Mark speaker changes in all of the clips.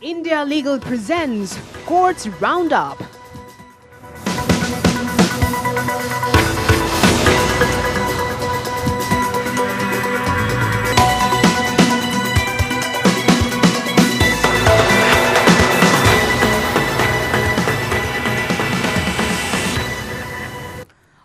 Speaker 1: India Legal presents Courts Roundup.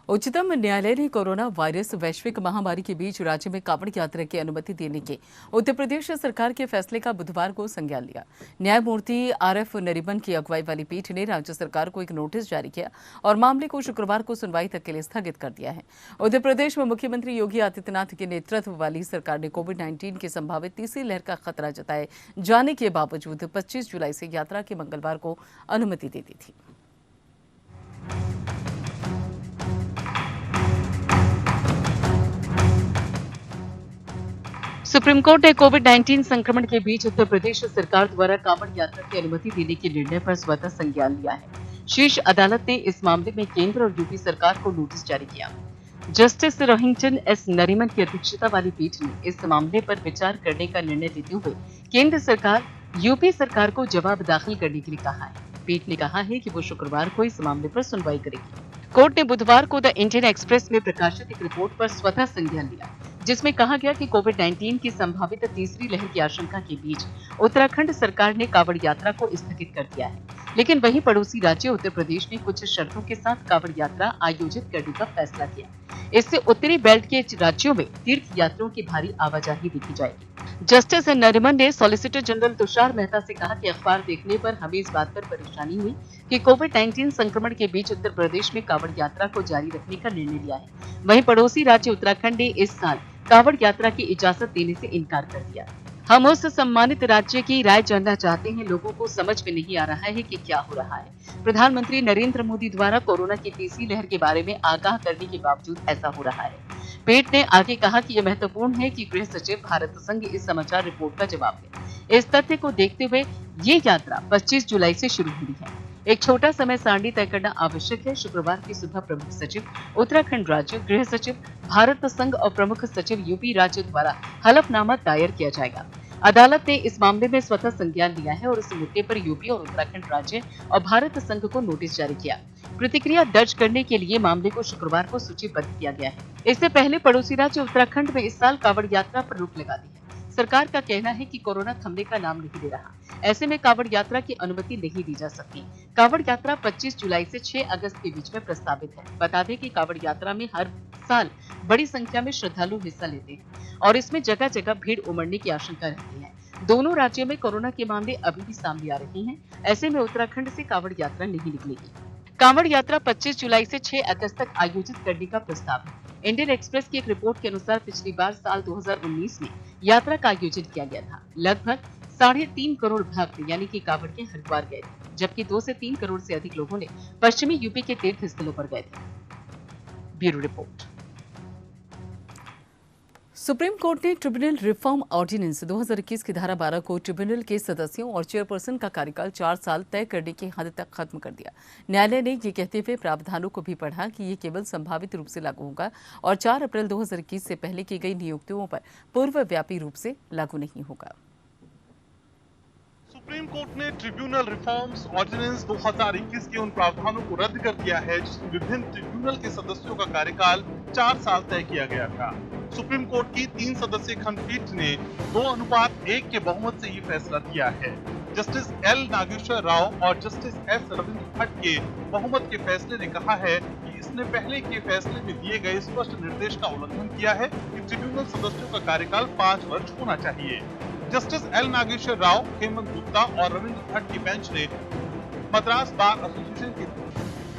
Speaker 2: उच्चतम न्यायालय ने कोरोना वायरस वैश्विक महामारी के बीच राज्य में कांवड़ यात्रा की अनुमति देने के उत्तर प्रदेश सरकार के फैसले का बुधवार को संज्ञान लिया। न्यायमूर्ति RF नरीमन की अगुवाई वाली पीठ ने राज्य सरकार को एक नोटिस जारी किया और मामले को शुक्रवार को सुनवाई तक के लिए स्थगित कर दिया है। उत्तर प्रदेश में मुख्यमंत्री योगी आदित्यनाथ के नेतृत्व वाली सरकार ने कोविड-19 की संभावित तीसरी लहर का खतरा जताए जाने के बावजूद 25 जुलाई से यात्रा के मंगलवार को अनुमति दे दी थी। सुप्रीम कोर्ट ने कोविड-19 संक्रमण के बीच उत्तर प्रदेश सरकार द्वारा कांवड़ यात्रा की अनुमति देने के निर्णय पर स्वतः संज्ञान लिया है। शीर्ष अदालत ने इस मामले में केंद्र और यूपी सरकार को नोटिस जारी किया। जस्टिस रोहिंटन एस नरीमन की अध्यक्षता वाली पीठ ने इस मामले पर विचार करने का निर्णय देते हुए केंद्र सरकार, यूपी सरकार को जवाब दाखिल करने के लिए कहा है। पीठ ने कहा है कि वो शुक्रवार को इस मामले पर सुनवाई करेगी। कोर्ट ने बुधवार को द इंडियन एक्सप्रेस में प्रकाशित एक रिपोर्ट पर स्वतः संज्ञान लिया, जिसमें कहा गया कि कोविड-19 की संभावित तीसरी लहर की आशंका के बीच उत्तराखंड सरकार ने कांवड़ यात्रा को स्थगित कर दिया है। लेकिन वहीं पड़ोसी राज्य उत्तर प्रदेश ने कुछ शर्तों के साथ कांवड़ यात्रा आयोजित करने का फैसला किया। इससे उत्तरी बेल्ट के राज्यों में तीर्थ यात्रियों की भारी आवाजाही देखी जाएगी। जस्टिस नरीमन ने सॉलिसिटर जनरल तुषार मेहता से कहा कि अखबार देखने पर हमें इस बात पर परेशानी हुई कि कोविड-19 संक्रमण के बीच उत्तर प्रदेश में कांवड़ यात्रा को जारी रखने का निर्णय लिया है। वहीं पड़ोसी राज्य उत्तराखंड ने इस साल कांवड़ यात्रा की इजाजत देने से इनकार कर दिया। हम उस सम्मानित राज्य की राय जानना चाहते हैं। लोगों को समझ में नहीं आ रहा है कि क्या हो रहा है। प्रधानमंत्री नरेंद्र मोदी द्वारा कोरोना की तीसरी लहर के बारे में आगाह करने के बावजूद ऐसा हो रहा है। पीठ ने आगे कहा कि यह महत्वपूर्ण है कि गृह सचिव भारत संघ इस समाचार रिपोर्ट का जवाब दे। इस तथ्य को देखते हुए ये यात्रा 25 जुलाई से शुरू हुई है। एक छोटा समय सारणी तय करना आवश्यक है। शुक्रवार की सुबह प्रमुख सचिव उत्तराखंड राज्य, गृह सचिव भारत संघ और प्रमुख सचिव यूपी राज्य द्वारा हलफनामा दायर किया जाएगा। अदालत ने इस मामले में स्वतः संज्ञान लिया है और इस मुद्दे पर यूपी और उत्तराखंड राज्य और भारत संघ को नोटिस जारी किया। प्रतिक्रिया दर्ज करने के लिए मामले को शुक्रवार को सूचीबद्ध किया गया है। इससे पहले पड़ोसी राज्य उत्तराखंड में इस साल कांवड़ यात्रा पर रोक लगा दी है। सरकार का कहना है कि कोरोना थमने का नाम नहीं ले रहा। ऐसे में कांवड़ यात्रा की अनुमति नहीं दी जा सकती। कांवड़ यात्रा 25 जुलाई से 6 अगस्त के बीच में प्रस्तावित है। बता दें कि कांवड़ यात्रा में हर साल बड़ी संख्या में श्रद्धालु हिस्सा लेते हैं और इसमें जगह जगह भीड़ उमड़ने की आशंका रहती है। दोनों राज्यों में कोरोना के मामले अभी भी सामने आ रहे हैं। ऐसे में उत्तराखंड से कांवड़ यात्रा नहीं निकलेगी। कांवड़ यात्रा 25 जुलाई से 6 अगस्त तक आयोजित करने का प्रस्ताव है। इंडियन एक्सप्रेस की एक रिपोर्ट के अनुसार पिछली बार साल 2019 में यात्रा का आयोजन किया गया था। लगभग 3.5 करोड़ भक्त यानी कि कांवड़ के हरिद्वार गए थे, जबकि 2 से 3 करोड़ से अधिक लोगों ने पश्चिमी यूपी के तीर्थ स्थलों पर गए थे। Bureau report. सुप्रीम कोर्ट ने ट्रिब्यूनल रिफॉर्म ऑर्डिनेंस 2021 की धारा 12 को ट्रिब्यूनल के सदस्यों और चेयरपर्सन का कार्यकाल 4 साल तय करने की हद तक खत्म कर दिया। न्यायालय ने ये कहते हुए प्रावधानों को भी पढ़ा कि ये केवल संभावित रूप से लागू होगा और 4 अप्रैल 2021 से पहले की गई नियुक्तियों पर पूर्वव्यापी रूप से लागू नहीं होगा।
Speaker 3: सुप्रीम कोर्ट ने ट्रिब्यूनल रिफॉर्म्स ऑर्डिनेंस 2021 के उन प्रावधानों को रद्द कर दिया है जिसमें विभिन्न ट्रिब्यूनल के सदस्यों का कार्यकाल 4 साल तय किया गया था। सुप्रीम कोर्ट की 3 सदस्यीय खंडपीठ ने 2:1 के बहुमत से ये फैसला किया है। जस्टिस L नागेश्वर राव और जस्टिस S रविंद्र भट्ट के बहुमत के फैसले ने कहा है कि इसने पहले के फैसले में दिए गए स्पष्ट निर्देश का उल्लंघन किया है कि ट्रिब्यूनल सदस्यों का कार्यकाल 5 वर्ष होना चाहिए। जस्टिस L नागेश्वर राव, हेमंत गुप्ता और रविंद्र भट्ट की बेंच ने मद्रास बार एसोसिएशन की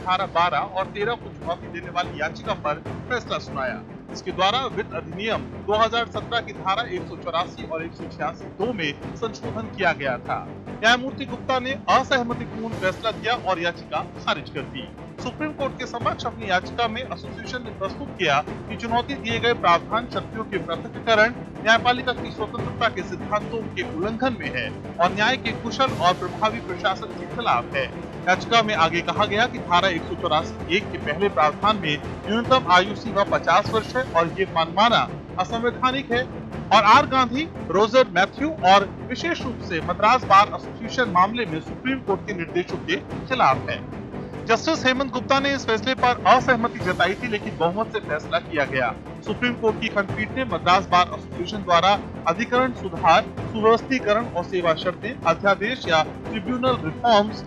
Speaker 3: धारा 12 और 13 को चुनौती देने वाली याचिका पर फैसला सुनाया। इसके द्वारा वित्त अधिनियम 2017 की धारा 184 और 186(2) में संशोधन किया गया था। न्यायमूर्ति गुप्ता ने असहमतिपूर्ण फैसला दिया और याचिका खारिज कर दी। सुप्रीम कोर्ट के समक्ष अपनी याचिका में एसोसिएशन ने प्रस्तुत किया कि चुनौती दिए गए प्रावधान शक्तियों के पृथक्करण न्यायपालिका की स्वतंत्रता के सिद्धांतों के उल्लंघन में है और न्याय के कुशल और प्रभावी प्रशासन के खिलाफ है। याचिका में आगे कहा गया कि धारा 184(1) के पहले प्रावधान में न्यूनतम आयु सीमा 50 वर्ष है और ये मनमाना असंवैधानिक है। और आर गांधी, रोजर मैथ्यू और विशेष रूप से मद्रास बार एसोसिएशन मामले में सुप्रीम कोर्ट के निर्देशों के खिलाफ है। जस्टिस हेमंत गुप्ता ने इस फैसले पर असहमति जताई थी, लेकिन बहुमत से फैसला किया गया। सुप्रीम कोर्ट की खंडपीठ ने मद्रास बार एसोसिएशन द्वारा अधिकरण सुधार, सुव्यवस्थीकरण और सेवा शर्तें, अध्यादेश या tribunal reforms,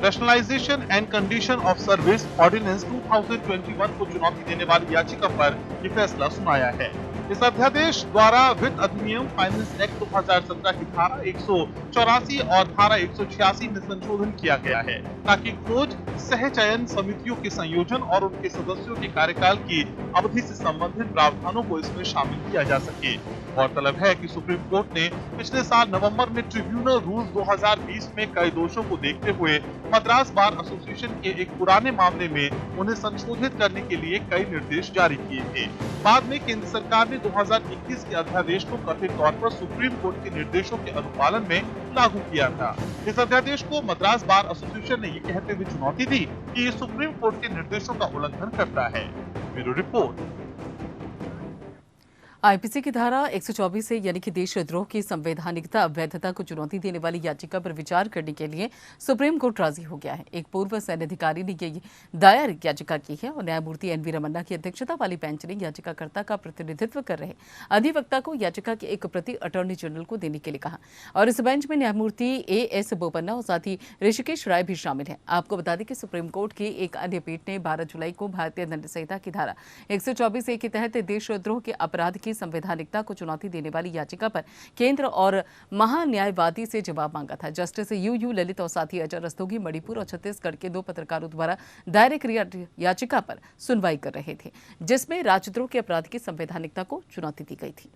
Speaker 3: rationalisation and condition of service ordinance 2021 को चुनौती देने वाली याचिका पर यह फैसला सुनाया है। इस अध्यादेश द्वारा वित्त अधिनियम फाइनेंस एक्ट 2017 की धारा 184 और धारा 186 में संशोधन किया गया है, ताकि खोज सह चयन समितियों के संयोजन और उनके सदस्यों के कार्यकाल की अवधि से संबंधित प्रावधानों को इसमें शामिल किया जा सके। गौरतलब है कि सुप्रीम कोर्ट ने पिछले साल नवंबर में ट्रिब्यूनल रूल्स 2020 में कई दोषों को देखते हुए मद्रास बार एसोसिएशन के एक पुराने मामले में उन्हें संशोधित करने के लिए कई निर्देश जारी किए थे। बाद में केंद्र सरकार ने 2021 के अध्यादेश को कथित तौर पर सुप्रीम कोर्ट के निर्देशों के अनुपालन में लागू किया था। इस अध्यादेश को मद्रास बार एसोसिएशन ने ये कहते हुए चुनौती दी कि ये सुप्रीम कोर्ट के निर्देशों का उल्लंघन करता है। Bureau report.
Speaker 4: आईपीसी की धारा 124 से यानी कि देशद्रोह की संवैधानिकता वैधता को चुनौती देने वाली याचिका पर विचार करने के लिए सुप्रीम कोर्ट राजी हो गया है। एक पूर्व सैन्य अधिकारी ने ये दायर याचिका की है और न्यायमूर्ति एनवी रमन्ना की अध्यक्षता वाली बेंच ने याचिकाकर्ता का प्रतिनिधित्व कर रहे अधिवक्ता को याचिका की एक प्रति अटॉर्नी जनरल को देने के लिए कहा। और इस बेंच में न्यायमूर्ति एएस बोपन्ना और साथ ही ऋषिकेश राय भी शामिल है। आपको बता दें कि सुप्रीम कोर्ट की एक अन्य पीठ ने 12 जुलाई को भारतीय दंड संहिता की धारा 124 के तहत देशद्रोह के अपराध की संवैधानिकता को चुनौती देने वाली याचिका पर केंद्र और महान्यायवादी से जवाब मांगा था। जस्टिस यूयू ललित और साथी अजय रस्तोगी मणिपुर और छत्तीसगढ़ के 2 पत्रकारों द्वारा दायर एक याचिका पर सुनवाई कर रहे थे, जिसमें राजद्रोह के अपराध की संवैधानिकता को चुनौती दी गई थी।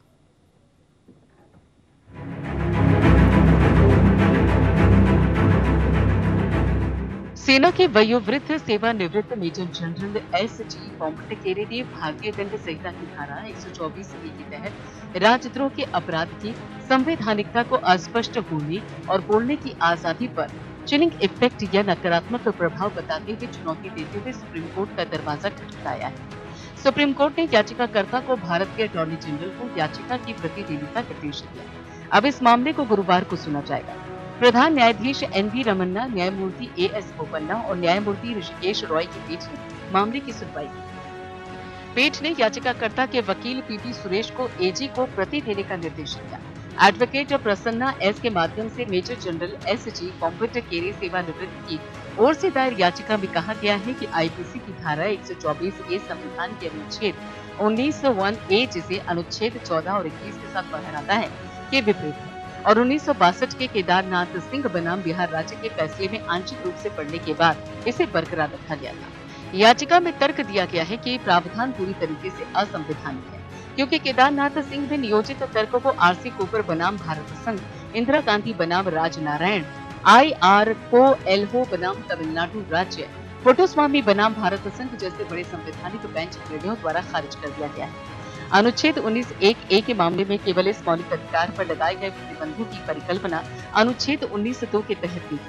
Speaker 2: सेना के वयोवृद्ध सेवानिवृत्त मेजर जनरल एस.जी. पोम्पटकेरे ने भारतीय दंड संहिता की धारा 124 के तहत राजद्रोह के अपराध की संवैधानिकता को अस्पष्ट होने और बोलने की आजादी पर चिलिंग इफेक्ट या नकारात्मक प्रभाव बताते हुए चुनौती देते हुए सुप्रीम कोर्ट का दरवाजा खटखटाया है। सुप्रीम कोर्ट ने याचिकाकर्ता को भारत के अटॉर्नी जनरल को याचिका की प्रति देने का निर्देश दिया। अब इस मामले को गुरुवार को सुना जाएगा। प्रधान न्यायाधीश एनवी रमन्ना, न्यायमूर्ति एएस बोपन्ना और न्यायमूर्ति ऋषिकेश रॉय की पीठ ने मामले की सुनवाई की। पीठ ने याचिकाकर्ता के वकील पीटी सुरेश को एजी को प्रति देने का निर्देश दिया। एडवोकेट प्रसन्ना एस के माध्यम से मेजर जनरल एस.जी. पोम्पटकेरे सेवानिवृत्त की ओर से दायर याचिका में कहा गया है कि आईपीसी की धारा 124 ए संविधान के अनुच्छेद 19(1)(a) जिसे अनुच्छेद 14 और 21 के साथ बढ़ाता है के विपरीत है और 1962 के केदारनाथ सिंह बनाम बिहार राज्य के फैसले में आंशिक रूप से पढ़ने के बाद इसे बरकरार रखा गया था। याचिका में तर्क दिया गया है कि प्रावधान पूरी तरीके से असंवैधानिक है, क्योंकि केदारनाथ सिंह में नियोजित तर्क को आरसी कोपर बनाम भारत संघ, इंदिरा गांधी बनाम राजनारायण, IR को एल्हो बनाम तमिलनाडु राज्य, पुट्टुस्वामी बनाम भारत संघ जैसे बड़े संवैधानिक बेंच निर्णयों द्वारा खारिज कर दिया गया है। अनुच्छेद 19(1)(a) के मामले में केवल इस मौलिक अधिकार पर लगाए गए प्रतिबंधों की परिकल्पना अनुच्छेद 19(2) के तहत हुई।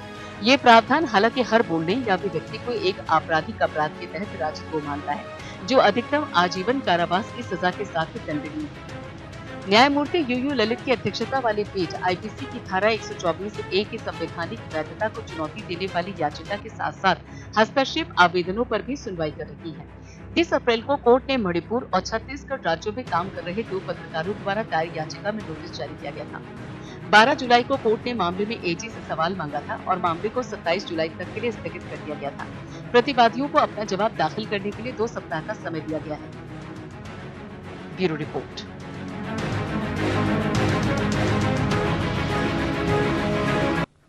Speaker 2: ये प्रावधान हालांकि हर बोलने या भी व्यक्ति को एक आपराधिक अपराध के तहत राजद्रोह मानता है, जो अधिकतम आजीवन कारावास की सजा के साथ दंडनीय है। न्यायमूर्ति यूयू ललित की अध्यक्षता वाली पीठ आईपीसी की धारा 124(a) की संवैधानिक वैधता को चुनौती देने वाली याचिका के साथ साथ हस्तक्षेप आवेदनों पर भी सुनवाई कर रही है। 30 अप्रैल को कोर्ट ने मणिपुर और छत्तीसगढ़ राज्यों में काम कर रहे 2 पत्रकारों द्वारा दायर याचिका में नोटिस जारी किया गया था। 12 जुलाई को कोर्ट ने मामले में एजी से सवाल मांगा था और मामले को 27 जुलाई तक के लिए स्थगित कर दिया गया था। प्रतिवादियों को अपना जवाब दाखिल करने के लिए 2 सप्ताह का समय दिया गया है। Bureau report.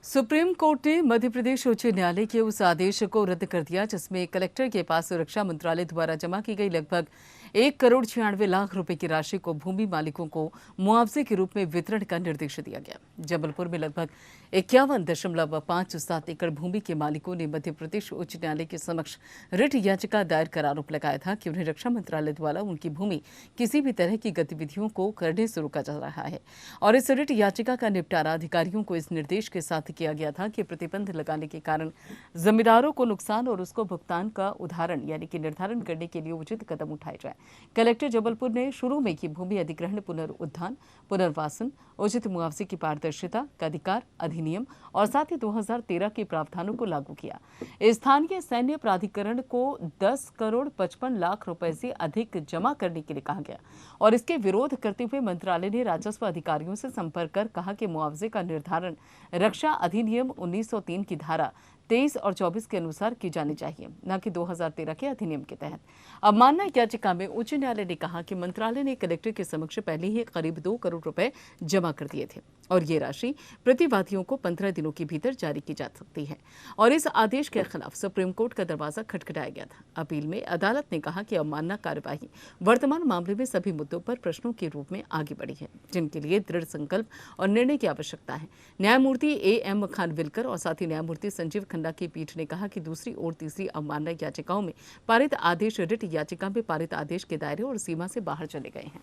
Speaker 4: सुप्रीम कोर्ट ने मध्य प्रदेश उच्च न्यायालय के उस आदेश को रद्द कर दिया जिसमें कलेक्टर के पास सुरक्षा मंत्रालय द्वारा जमा की गई लगभग 1,96,00,000 रुपए की राशि को भूमि मालिकों को मुआवजे के रूप में वितरण का निर्देश दिया गया। जबलपुर में लगभग 51.57 एकड़ भूमि के मालिकों ने मध्य प्रदेश उच्च न्यायालय के समक्ष रिट याचिका दायर कर आरोप लगाया था कि उन्हें रक्षा मंत्रालय द्वारा उनकी भूमि किसी भी तरह की गतिविधियों को करने से रोका जा रहा है और इस रिट याचिका का निपटारा अधिकारियों को इस निर्देश के साथ किया गया था कि प्रतिबंध लगाने के कारण जमींदारों को नुकसान और उसको भुगतान का उदाहरण यानी कि निर्धारण करने के लिए उचित कदम उठाए जाए। कलेक्टर जबलपुर ने शुरू में की भूमि अधिग्रहण, पुनरुत्थान, पुनर्वासन, उचित मुआवजे की पारदर्शिता का अधिकार अधिनियम और साथ ही 2013 के प्रावधानों को लागू किया। स्थानीय सैन्य प्राधिकरण को 10 करोड़ 55 लाख रुपए से अधिक जमा करने के लिए कहा गया और इसके विरोध करते हुए मंत्रालय ने राजस्व अधिकारियों से संपर्क कर कहा कि मुआवजे का निर्धारण रक्षा अधिनियम 1903 की धारा 23 और 24 के अनुसार की जानी चाहिए, न कि 2013 के अधिनियम के तहत। अवमानना याचिका में उच्च न्यायालय ने कहा कि मंत्रालय ने कलेक्टर के समक्ष पहले ही करीब 2 करोड़ रुपए जमा कर दिए थे और ये राशि प्रतिवादियों को 15 दिनों के भीतर जारी की जा सकती है और इस आदेश के खिलाफ सुप्रीम कोर्ट का दरवाजा खटखटाया गया था। अपील में अदालत ने कहा कि अवमानना कार्यवाही वर्तमान मामले में सभी मुद्दों पर प्रश्नों के रूप में आगे बढ़ी है, जिनके लिए दृढ़ संकल्प और निर्णय की आवश्यकता है। न्यायमूर्ति AM खानविलकर और साथ ही न्यायमूर्ति संजीव खन्ना की पीठ ने कहा कि दूसरी और तीसरी अवमानना याचिकाओं में पारित आदेश रिट याचिका में पारित आदेश के दायरे और सीमा से बाहर चले गए हैं।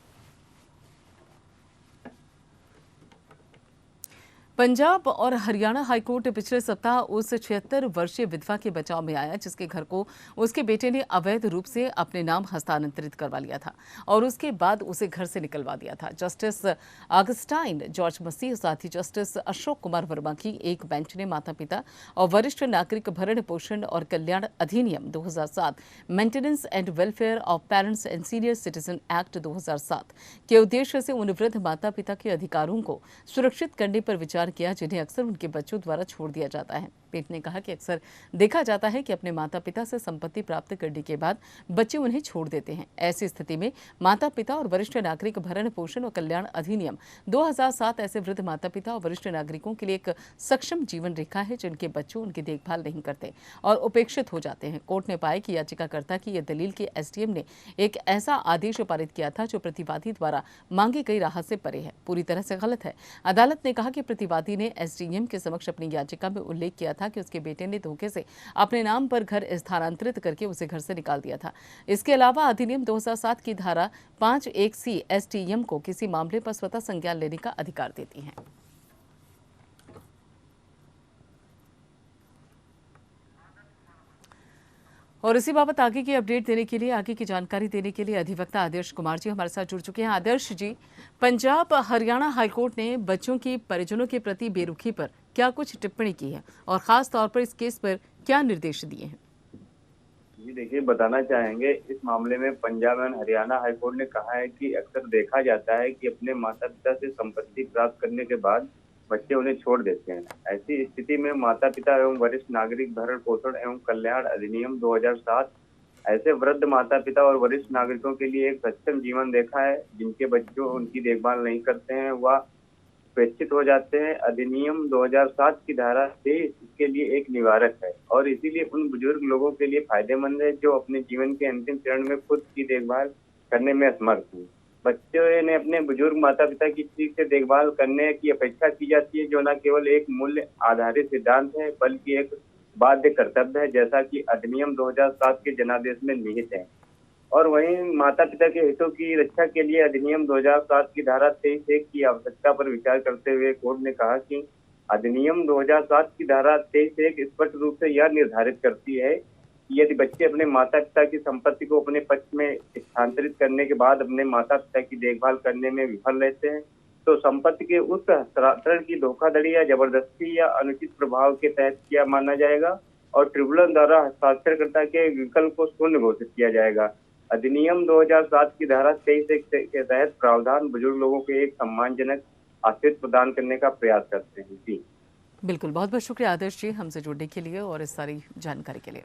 Speaker 4: पंजाब और हरियाणा हाईकोर्ट पिछले सप्ताह उस 76 वर्षीय विधवा के बचाव में आया जिसके घर को उसके बेटे ने अवैध रूप से अपने नाम हस्तांतरित करवा लिया था और उसके बाद उसे घर से निकलवा दिया था। जस्टिस अगस्टाइन जॉर्ज मसीह साथ ही जस्टिस अशोक कुमार वर्मा की एक बेंच ने माता पिता और वरिष्ठ नागरिक भरण पोषण और कल्याण अधिनियम 2007, maintenance and welfare of parents and senior citizen act 2007 के उद्देश्य से उन वृद्ध माता पिता के अधिकारों को सुरक्षित करने पर विचार किया जिन्हें अक्सर उनके बच्चों द्वारा छोड़ दिया जाता है। पीठ ने कहा कि अक्सर देखा जाता है कि अपने माता पिता से संपत्ति प्राप्त करने के बाद बच्चे उन्हें छोड़ देते हैं। ऐसी स्थिति में माता पिता और वरिष्ठ नागरिक भरण पोषण और कल्याण अधिनियम 2007 ऐसे वृद्ध माता पिता और वरिष्ठ नागरिकों के लिए एक सक्षम जीवन रेखा है जिनके बच्चों उनकी देखभाल नहीं करते और उपेक्षित हो जाते हैं। कोर्ट ने पाया कि याचिकाकर्ता की यह दलील कि SDM ने एक ऐसा आदेश पारित किया था जो प्रतिवादी द्वारा मांगी गई राहत से परे है, पूरी तरह से गलत है। अदालत ने कहा कि प्रतिवादी ने SDM के समक्ष अपनी याचिका में उल्लेख किया था कि उसके बेटे ने धोखे से अपने नाम पर घर स्थानांतरित करके उसे घर से निकाल दिया था। इसके अलावा अधिनियम 2007 की धारा 5(1)(c) SDM को किसी मामले पर स्वतः संज्ञान लेने का अधिकार देती है। और इसी बाबत आगे की अपडेट देने के लिए, आगे की जानकारी देने के लिए अधिवक्ता आदर्श कुमार जी हमारे साथ जुड़ चुके हैं। आदर्श जी, पंजाब हरियाणा हाईकोर्ट ने बच्चों की परिजनों के प्रति बेरुखी पर क्या कुछ टिप्पणी की है और खास तौर पर इस केस पर क्या निर्देश दिए हैं?
Speaker 5: जी देखिए, बताना चाहेंगे इस मामले में पंजाब एवं हरियाणा हाईकोर्ट ने कहा है कि अक्सर देखा जाता है कि अपने माता पिता से संपत्ति प्राप्त करने के बाद बच्चे उन्हें छोड़ देते हैं। ऐसी स्थिति में माता पिता एवं वरिष्ठ नागरिक भरण पोषण एवं कल्याण अधिनियम 2007 ऐसे वृद्ध माता पिता और वरिष्ठ नागरिकों के लिए एक सक्षम जीवन रेखा है जिनके बच्चों उनकी देखभाल नहीं करते हैं, वह उपेक्षित हो जाते हैं। अधिनियम 2007 की धारा 23 इसके लिए एक निवारक है और इसीलिए उन बुजुर्ग लोगों के लिए फायदेमंद है जो अपने जीवन के अंतिम चरण में खुद की देखभाल करने में असमर्थ हैं। बच्चों ने अपने बुजुर्ग माता पिता की ठीक से देखभाल करने की अपेक्षा की जाती है, जो न केवल एक मूल्य आधारित सिद्धांत है बल्कि एक बाध्य कर्तव्य है, जैसा कि अधिनियम 2007 के जनादेश में निहित है। और वहीं माता पिता के हितों की रक्षा के लिए अधिनियम 2007 की धारा 23(1) की आवश्यकता पर विचार करते हुए कोर्ट ने कहा कि अधिनियम 2007 की धारा 23(1) स्पष्ट रूप से यह निर्धारित करती है कि यदि बच्चे अपने माता पिता की संपत्ति को अपने पक्ष में स्थानांतरित करने के बाद अपने माता पिता की देखभाल करने में विफल रहते हैं तो संपत्ति के उस हस्तांतरण की धोखाधड़ी या जबरदस्ती या अनुचित प्रभाव के तहत किया माना जाएगा और ट्रिब्यूनल द्वारा हस्ताक्षरकर्ता के विकल्प को शून्य घोषित किया जाएगा। अधिनियम 2007 की धारा 23(1) के तहत प्रावधान बुजुर्ग लोगों को एक सम्मानजनक अस्तित्व प्रदान करने का प्रयास करते हैं। जी
Speaker 4: बिल्कुल, बहुत बहुत शुक्रिया आदर्श जी हमसे जुड़ने के लिए और इस सारी जानकारी के लिए।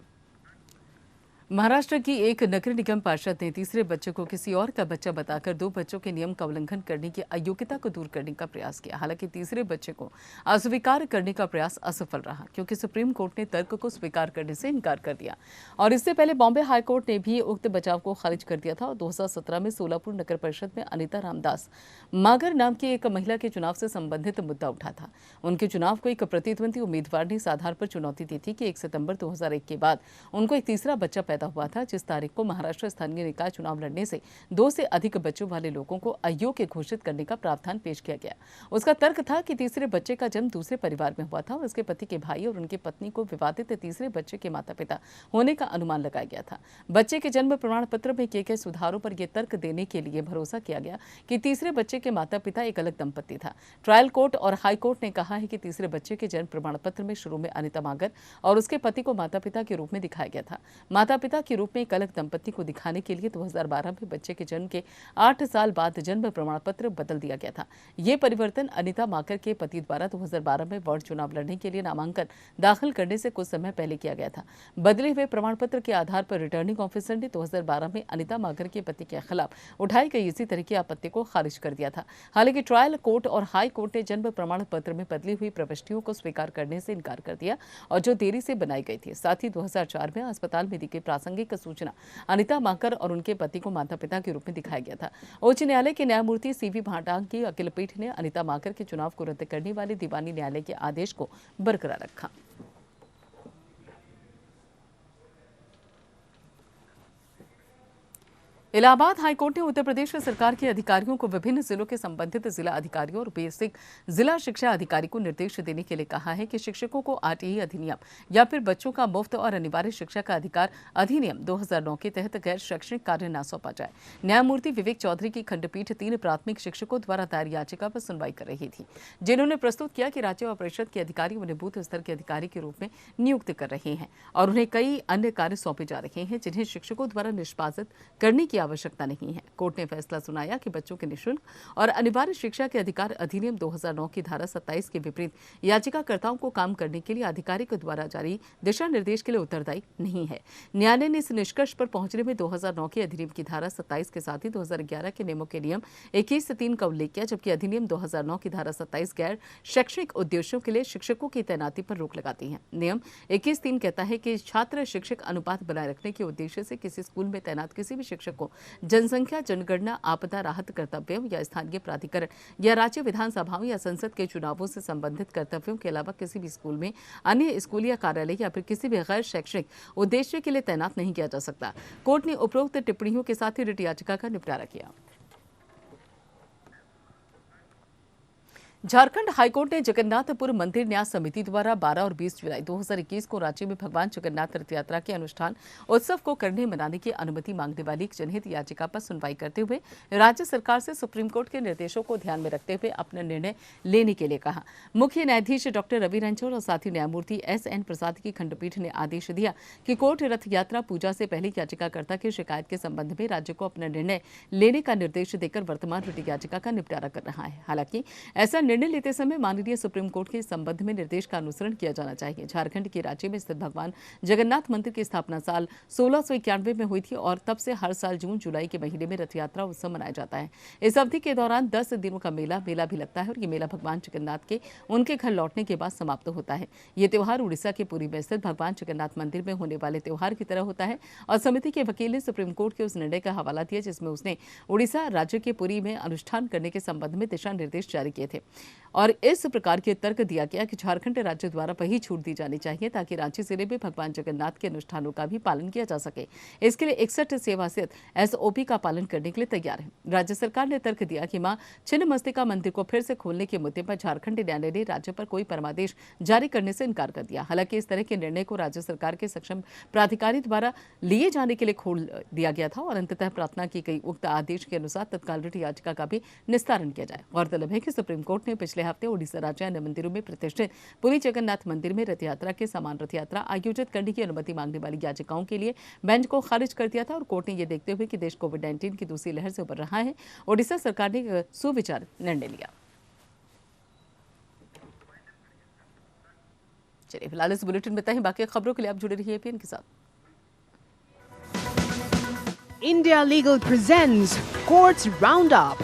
Speaker 4: महाराष्ट्र की एक नगर निगम पार्षद ने तीसरे बच्चे को किसी और का बच्चा बताकर 2 बच्चों के नियम का उल्लंघन करने की अयोग्यता को दूर करने का प्रयास किया। हालांकि तीसरे बच्चे को अस्वीकार करने का प्रयास असफल रहा क्योंकि सुप्रीम कोर्ट ने तर्क को स्वीकार करने से इनकार कर दिया और इससे पहले बॉम्बे हाईकोर्ट ने भी उक्त बचाव को खारिज कर दिया था। और 2017 में सोलापुर नगर परिषद में अनिता रामदास मागर नाम की एक महिला के चुनाव से संबंधित मुद्दा उठा था। उनके चुनाव को एक प्रतिद्वंदी उम्मीदवार ने इस आधार पर चुनौती दी थी कि 1 सितंबर 2001 के बाद उनको एक तीसरा बच्चा पैदा पैदा हुआ था, जिस तारीख को महाराष्ट्र स्थानीय निकाय चुनाव लड़ने से 2 से अधिक बच्चों वाले लोगों को अयोग्य घोषित करने का प्रावधान पेश किया गया। उसका तर्क था कि तीसरे बच्चे का जन्म दूसरे परिवार में हुआ था और उसके पति के भाई और उनकी पत्नी को विवादित तीसरे बच्चे के माता पिता होने का अनुमान लगाया गया था। बच्चे के जन्म प्रमाण पत्र में किए गए सुधारों पर यह तर्क देने के लिए भरोसा किया गया कि तीसरे बच्चे के माता पिता एक अलग दंपति था। ट्रायल कोर्ट और हाई कोर्ट ने कहा है कि तीसरे बच्चे के जन्म प्रमाण पत्र में शुरू में अनिता मागर और उसके पति को माता पिता के रूप में दिखाया गया था। माता पिता के रूप में एक अलग दंपति को दिखाने के लिए 2012 में बच्चे के जन्म के 8 साल बाद जन्म प्रमाण पत्र बदल दिया गया था। ये परिवर्तन अनिता माकर के पति द्वारा 2012 में वार्ड चुनाव लड़ने के लिए नामांकन दाखिल करने से कुछ समय पहले किया गया था। बदले हुए प्रमाण पत्र के आधार पर रिटर्निंग ऑफिसर ने 2012 में अनिता मागर के पति के खिलाफ उठाई गई इसी तरह की आपत्ति को खारिज कर दिया था। हालांकि ट्रायल कोर्ट और हाई कोर्ट ने जन्म प्रमाण पत्र में बदली हुई प्रविष्टियों को स्वीकार करने से इनकार कर दिया और जो देरी से बनाई गई थी। साथ ही 2004 में अस्पताल में दी गई प्रासंगिक सूचना अनिता माकर और उनके पति को माता पिता के रूप में दिखाया गया था। उच्च न्यायालय के न्यायमूर्ति सीवी भाटांग की अखिल पीठ ने अनिता माकर के चुनाव को रद्द करने वाले दीवानी न्यायालय के आदेश को बरकरार रखा। इलाहाबाद हाईकोर्ट ने उत्तर प्रदेश सरकार के अधिकारियों को विभिन्न जिलों के संबंधित जिला अधिकारियों और बेसिक जिला शिक्षा अधिकारी को निर्देश देने के लिए कहा है कि शिक्षकों को आरटीई अधिनियम या फिर बच्चों का मुफ्त और अनिवार्य शिक्षा का अधिकार अधिनियम 2009 के तहत गैर शैक्षणिक कार्य न सौंपा जाए। न्यायमूर्ति विवेक चौधरी की खंडपीठ 3 प्राथमिक शिक्षकों द्वारा दायर याचिका पर सुनवाई कर रही थी, जिन्होंने प्रस्तुत किया कि राज्य व परिषद के अधिकारी उन्हें बूथ स्तर के अधिकारी के रूप में नियुक्त कर रहे हैं और उन्हें कई अन्य कार्य सौंपे जा रहे हैं जिन्हें शिक्षकों द्वारा निष्पादित करने की आवश्यकता नहीं है। कोर्ट ने फैसला सुनाया कि बच्चों के निःशुल्क और अनिवार्य शिक्षा के अधिकार अधिनियम 2009 की धारा 27 के विपरीत याचिकाकर्ताओं को काम करने के लिए अधिकारी के द्वारा जारी दिशा निर्देश के लिए उत्तरदायी नहीं है। न्यायालय ने इस निष्कर्ष पर पहुंचने में 2009 के अधिनियम की धारा 27 के साथ ही 2011 के नियमों के नियम 21 से 3 का उल्लेख किया, जबकि अधिनियम 2009 की धारा 27 गैर शैक्षणिक उद्देश्यों के लिए शिक्षकों की तैनाती पर रोक लगाती है। नियम 21(3) कहता है कि छात्र शिक्षक अनुपात बनाए रखने के उद्देश्य से किसी स्कूल में तैनात किसी भी शिक्षक को जनसंख्या, जनगणना, आपदा राहत कर्तव्यों या स्थानीय प्राधिकरण या राज्य विधानसभाओं या संसद के चुनावों से संबंधित कर्तव्यों के अलावा किसी भी स्कूल में अन्य स्कूल या कार्यालय या फिर किसी भी गैर शैक्षणिक उद्देश्य के लिए तैनात नहीं किया जा सकता। कोर्ट ने उपरोक्त टिप्पणियों के साथ ही रिट याचिका का निपटारा किया। झारखंड हाईकोर्ट ने जगन्नाथपुर मंदिर न्यास समिति द्वारा 12 और 20 जुलाई 2021 को राज्य में भगवान जगन्नाथ रथ यात्रा के अनुष्ठान उत्सव को करने मनाने की अनुमति मांगने वाली एक जनहित याचिका पर सुनवाई करते हुए राज्य सरकार से सुप्रीम कोर्ट के निर्देशों को ध्यान में रखते हुए अपना निर्णय लेने के लिए कहा। मुख्य न्यायाधीश डॉक्टर रवि रंजन और साथ ही न्यायमूर्ति एस.एन. प्रसाद की खंडपीठ ने आदेश दिया कि कोर्ट रथ यात्रा पूजा से पहले याचिकाकर्ता की शिकायत के संबंध में राज्य को अपना निर्णय लेने का निर्देश देकर वर्तमान रिट याचिका का निपटारा कर रहा है। हालांकि ऐसा निर्णय लेते समय माननीय सुप्रीम कोर्ट के संबंध में निर्देश का अनुसरण किया जाना चाहिए। झारखंड के राज्य में स्थित भगवान जगन्नाथ मंदिर की स्थापना साल 1691 में हुई थी और तब से हर साल जून जुलाई के महीने में रथ यात्रा उत्सव मनाया जाता है। इस अवधि के दौरान 10 दिनों का मेला भी लगता है और ये मेला भगवान जगन्नाथ के उनके घर लौटने के बाद समाप्त होता है। ये त्योहार उड़ीसा के पुरी में स्थित भगवान जगन्नाथ मंदिर में होने वाले त्योहार की तरह होता है और समिति के वकील ने सुप्रीम कोर्ट के उस निर्णय का हवाला दिया जिसमें उसने उड़ीसा राज्य के पुरी में अनुष्ठान करने के संबंध में दिशा निर्देश जारी किए थे और इस प्रकार के तर्क दिया गया कि झारखंड राज्य द्वारा वही छूट दी जानी चाहिए ताकि रांची जिले में भगवान जगन्नाथ के अनुष्ठानों का भी पालन किया जा सके। इसके लिए 61 सेवा स्थित एसओपी का पालन करने के लिए तैयार है। राज्य सरकार ने तर्क दिया कि मां छिन्नमस्तिका मंदिर को फिर से खोलने के मुद्दे पर झारखंड न्यायालय ने राज्य पर कोई परमादेश जारी करने से इनकार कर दिया। हालांकि इस तरह के निर्णय को राज्य सरकार के सक्षम प्राधिकारी द्वारा लिए जाने के लिए खोल दिया गया था और अंततः प्रार्थना की गई उक्त आदेश के अनुसार तत्काल रिट याचिका का भी निस्तारण किया जाए। गौरतलब है कि सुप्रीम कोर्ट ने पिछले हफ्ते उड़ीसा राज्य अन्य मंदिरों में प्रतिष्ठित पुरी जगन्नाथ मंदिर में रथ यात्रा के समान रथ यात्रा आयोजित करने की अनुमति मांगने वाली याचिकाओं के लिए बेंच को खारिज कर दिया था और कोर्ट ने यह देखते हुए कि देश कोविड-19 की दूसरी लहर से उबर रहा है, ओडिशा सरकार ने एक सुविचार निर्णय लिया। चलिए फिलहाल इस बुलेटिन में बताएं, बाकी खबरों के लिए आप जुड़े रहिए एपीएन के साथ।
Speaker 1: India Legal presents Courts Roundup.